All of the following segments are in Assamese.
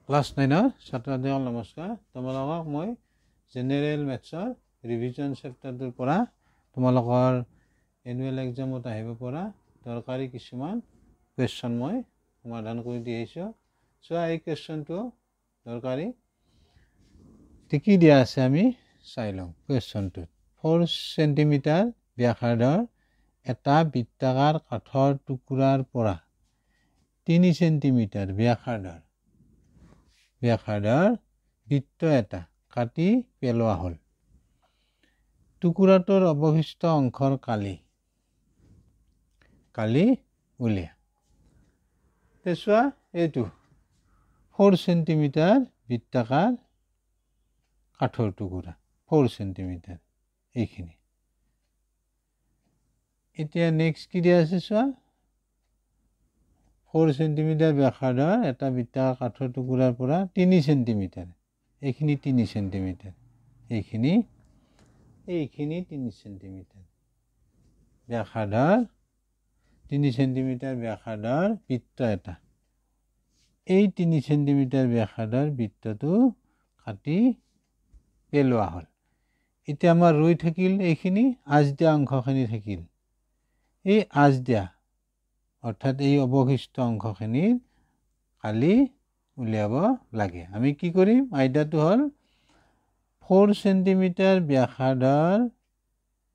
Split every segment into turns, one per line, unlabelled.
ক্লাছ 9 ছাত্ৰছাত্ৰীসকল নমস্কাৰ। তোমালোকক মই জেনেৰেল মেথছৰ ৰিভিজন চেপ্টাৰটোৰ পৰা তোমালোকৰ এনুৱেল এক্সামত আহিব পৰা দৰকাৰী কিছুমান কুৱেশ্যন মই সমাধান কৰি দি আহিছোঁ। চোৱা, এই কুৱেশ্যনটো দৰকাৰী কি দিয়া আছে আমি চাই লওঁ। কুৱেশ্যনটোত 4 চেণ্টিমিটাৰ ব্যাসাৰ্ধৰ এটা বৃত্তাকাৰ কাঠৰ টুকুৰাৰ পৰা 3 চেণ্টিমিটাৰ ব্যাসাৰ্ধৰ বৃত্ত এটা কাটি পেলোৱা হ'ল। টুকুৰাটোৰ অৱশিষ্ট অংশৰ কালি উলিয়া। চোৱা, এইটো 4 চেণ্টিমিটাৰ বৃত্তাকাৰ কাঠৰ টুকুৰা 4 চেণ্টিমিটাৰ এইখিনি। এতিয়া নেক্সট কি দিয়া আছে চোৱা, 4 চেণ্টিমিটাৰ ব্যাসাৰ্ধৰ এটা বৃত্তাকাৰ কাঠৰ টুকুৰাৰ পৰা 3 চেণ্টিমিটাৰ এইখিনি 3 চেণ্টিমিটাৰ এইখিনি 3 চেণ্টিমিটাৰ ব্যাসাৰ্ধৰ 3 চেণ্টিমিটাৰ ব্যাসাৰ্ধৰ বৃত্ত এটা, এই 3 চেণ্টিমিটাৰ ব্যাসাৰ্ধৰ বৃত্তটো কাটি পেলোৱা হ'ল। এতিয়া আমাৰ ৰৈ থাকিল এইখিনি আঁচ দিয়া অংশখিনি থাকিল। এই আঁচ দিয়া অৰ্থাৎ এই অৱশিষ্ট অংশখিনিৰ কালি উলিয়াব লাগে। আমি কি কৰিম? আইডিয়াটো হ'ল 4 চেণ্টিমিটাৰ ব্যাসাৰ্ধৰ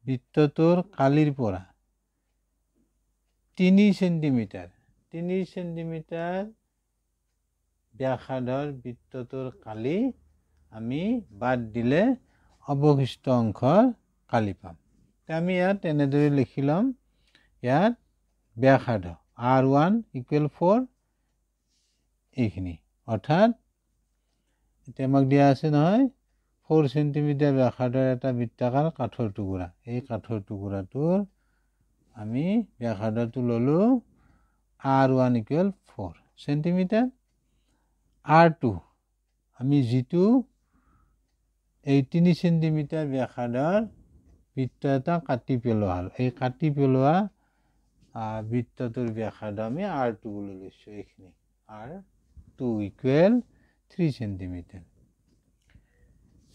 বৃত্তটোৰ কালিৰ পৰা 3 চেণ্টিমিটাৰ ব্যাসাৰ্ধৰ বৃত্তটোৰ কালি আমি বাদ দিলে অৱশিষ্ট অংশৰ কালি পাম। আমি ইয়াত এনেদৰে লিখি ল'ম, ইয়াত ব্যাসাৰ্ধ R1 = 4 এইখিনি, অৰ্থাৎ এতিয়া আমাক দিয়া আছে নহয় 4 চেণ্টিমিটাৰ ব্যাসাৰ্ধৰ এটা বৃত্তাকাৰ কাঠৰ টুকুৰা। এই কাঠৰ টুকুৰাটোৰ আমি ব্যাসাৰ্ধটো ল'লোঁ R1 = 4 চেণ্টিমিটাৰ। R2 আমি যিটো এই 3 চেণ্টিমিটাৰ ব্যাসাৰ্ধৰ বৃত্ত এটা কাটি পেলোৱা হ'ল, এই কাটি পেলোৱা বৃত্তটোৰ ব্যাসাৰ্ধ আমি R2 বুলি লৈছোঁ। এইখিনি R2 = 3 চেণ্টিমিটাৰ।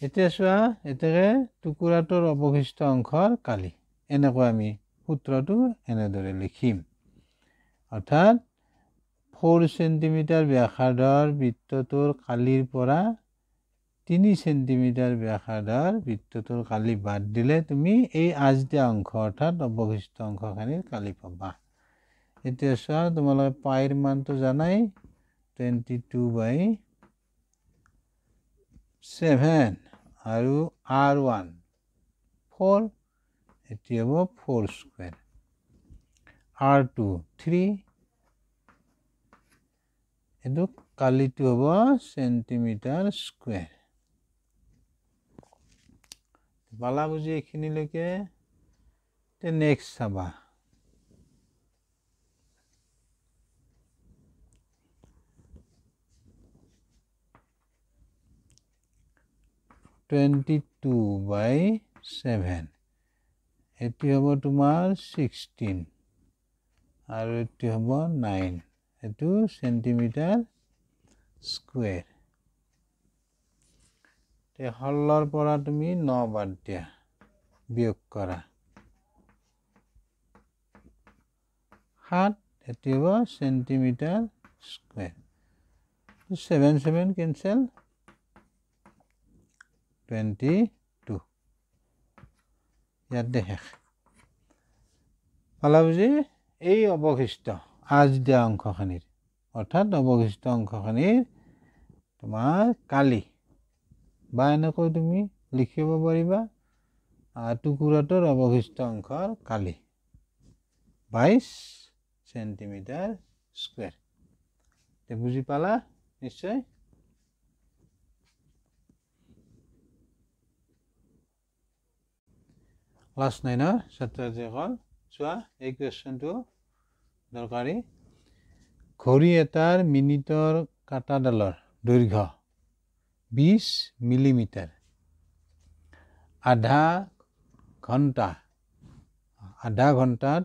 এতিয়া চোৱা, এতিয়া টুকুৰাটোৰ অৱশিষ্ট অংশৰ কালি, এনেকৈ আমি সূত্ৰটো এনেদৰে লিখিম, অৰ্থাৎ 4 চেণ্টিমিটাৰ ব্যাসাৰ্ধৰ বৃত্তটোৰ কালিৰ পৰা 3 চেণ্টিমিটাৰ ব্যাসাৰ্ধৰ বৃত্তটোৰ কালি বাদ দিলে তুমি এই আঁচ দিয়া অংশ অৰ্থাৎ অৱশিষ্ট অংশখিনিৰ কালি পাবা। এতিয়া চোৱা, তোমালোকে পাইৰ মানটো জানাই 22/7 আৰু R1 4, এটি হ'ব 4 স্কুৱেৰ, R2 3, এইটো কালিটো হ'ব চেণ্টিমিটাৰ স্কুৱেৰ। পালা বুজি এইখিনিলৈকে। নেক্সট চাবা, (22/7) এটি হ'ব তোমাৰ 16 আৰু এটি হ'ব 9, এইটো চেণ্টিমিটাৰ স্কুৱেৰ। 16ৰ পৰা তুমি 9 বাদ দিয়া, বিয়োগ কৰা 7, এটি হ'ব চেণ্টিমিটাৰ স্কুৱেৰ। 7 কেঞ্চেল, 22 ইয়াতে শেষ। পালা বুজি? এই অৱশিষ্ট আঁচ দিয়া অংশখিনিৰ অৰ্থাৎ অৱশিষ্ট অংশখিনিৰ তোমাৰ কালি, বা এনেকৈ তুমি লিখিব পাৰিবা টুকুৰাটোৰ অৱশিষ্ট অংশৰ কালি 22 চেণ্টিমিটাৰ স্কুৱেৰ। বুজি পালা নিশ্চয়? ক্লাছ 9 ছাত্ৰছাত্ৰীসকল চোৱা, এই কুৱেশ্যনটো দৰকাৰী। ঘড়ী এটাৰ মিনিটৰ কাঁটাডালৰ দৈৰ্ঘ্য 20 মিলিমিটাৰ। আধা ঘণ্টাত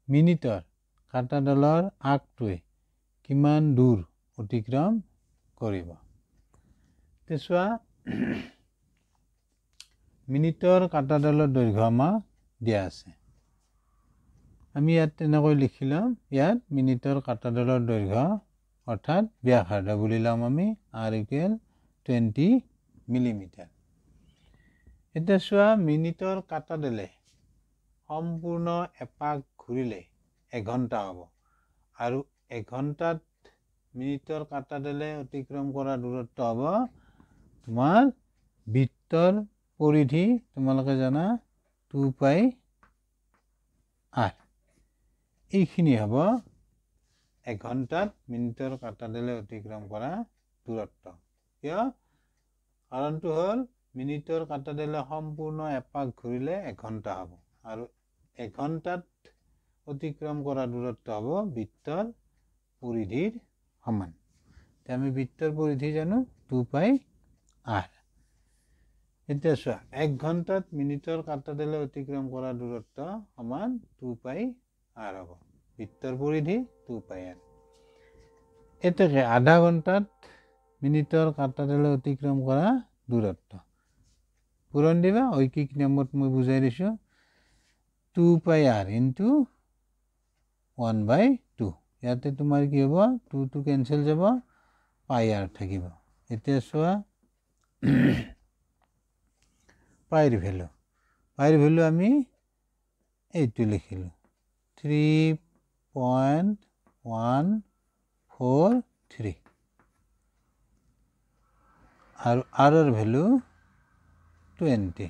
মিনিটৰ কাঁটাডালৰ আগটোৱে কিমান দূৰ অতিক্ৰম কৰিব তে চোৱা মিনিটৰ কাটাডালৰ দৈৰ্ঘ্য আমাৰ দিয়া আছে আমি ইয়াত তেনেকৈ লিখি ল'ম ইয়াত মিনিটৰ কাটাডালৰ দৈৰ্ঘ্য অৰ্থাৎ ব্যাসাৰ্ধ বুলি ল'ম আমি r = 20 মিলিমিটাৰ এতিয়া চোৱা মিনিটৰ কাটাডালে সম্পূৰ্ণ এপাক ঘূৰিলে 1 ঘণ্টা হ'ব আৰু 1 ঘণ্টাত মিনিটৰ কাটাডালে অতিক্ৰম কৰা দূৰত্ব হ'ব তোমাৰ বৃত্তৰ পৰিধি তোমালোকে জানা 2πr এইখিনি হ'ব 1 ঘণ্টাত মিনিটৰ কাটাডালে অতিক্ৰম কৰা দূৰত্ব কিয় কাৰণটো হ'ল মিনিটৰ কাটাডালে সম্পূৰ্ণ এপাক ঘূৰিলে 1 ঘণ্টা হ'ব আৰু 1 ঘণ্টাত অতিক্ৰম কৰা দূৰত্ব হ'ব বৃত্তৰ পৰিধিৰ সমান আমি বৃত্তৰ পৰিধি জানো 2πr এতিয়া চোৱা 1 ঘণ্টাত মিনিটৰ কাটাডালে অতিক্ৰম কৰা দূৰত্ব সমান 2πr হ'ব বৃত্তৰ পৰিধি 2πr এতেকে আধা ঘণ্টাত মিনিটৰ কাটাডালে অতিক্ৰম কৰা দূৰত্ব পূৰণ দিবা ঐকিক নিয়মত মই বুজাই দিছো 2πr * 1/2 ইয়াতে তোমাৰ কি হ'ব 2 to কেনসেল যাব πr থাকিব এতিয়া চোৱা পাইৰ ভ্যালু আমি এইটো লিখিলো 3.143 আৰু r ৰ ভ্যালু 20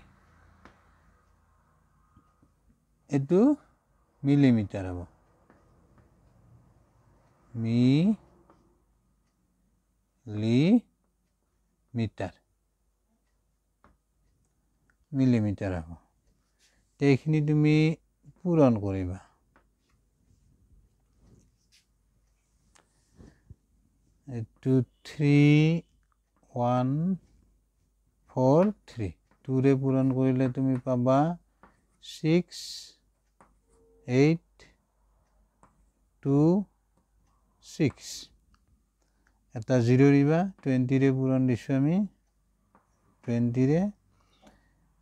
এটো মিলিমিটাৰ হ'ব মিলিমিটাৰ হ'ব এইখিনি তুমি পূৰণ কৰিবা এটো 3143 2 ৰে পূৰণ কৰিলে তুমি পাবা 6826 এটা 0 দিবা 20 ৰে পূৰণ দিছো আমি 20 ৰে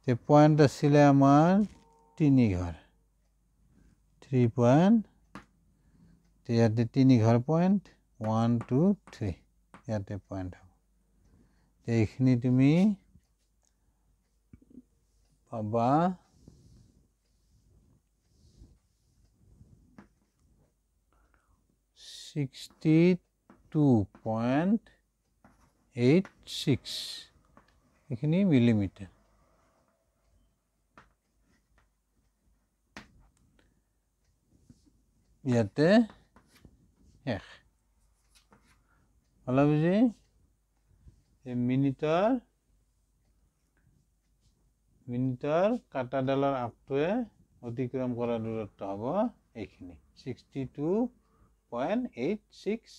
তে পয়েন্ট আছিল আমাৰ 3 ঘৰ 3 পয়েন্ট তে ইয়াতে 3 ঘৰ পয়েন্ট 1 2 3 ইয়াতে পয়েন্ট হ'ব তে এইখিনি তুমি পাবা 62.86 এইখিনি মিলিমিটাৰ ইয়াতে এক হলা বুজি মিনিটৰ কাটাডালৰ আগটোৱে অতিক্ৰম কৰা দূৰত্ব হ'ব এইখিনি 62.86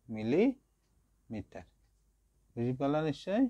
মিলিমিটাৰ বুজি পালা নিশ্চয়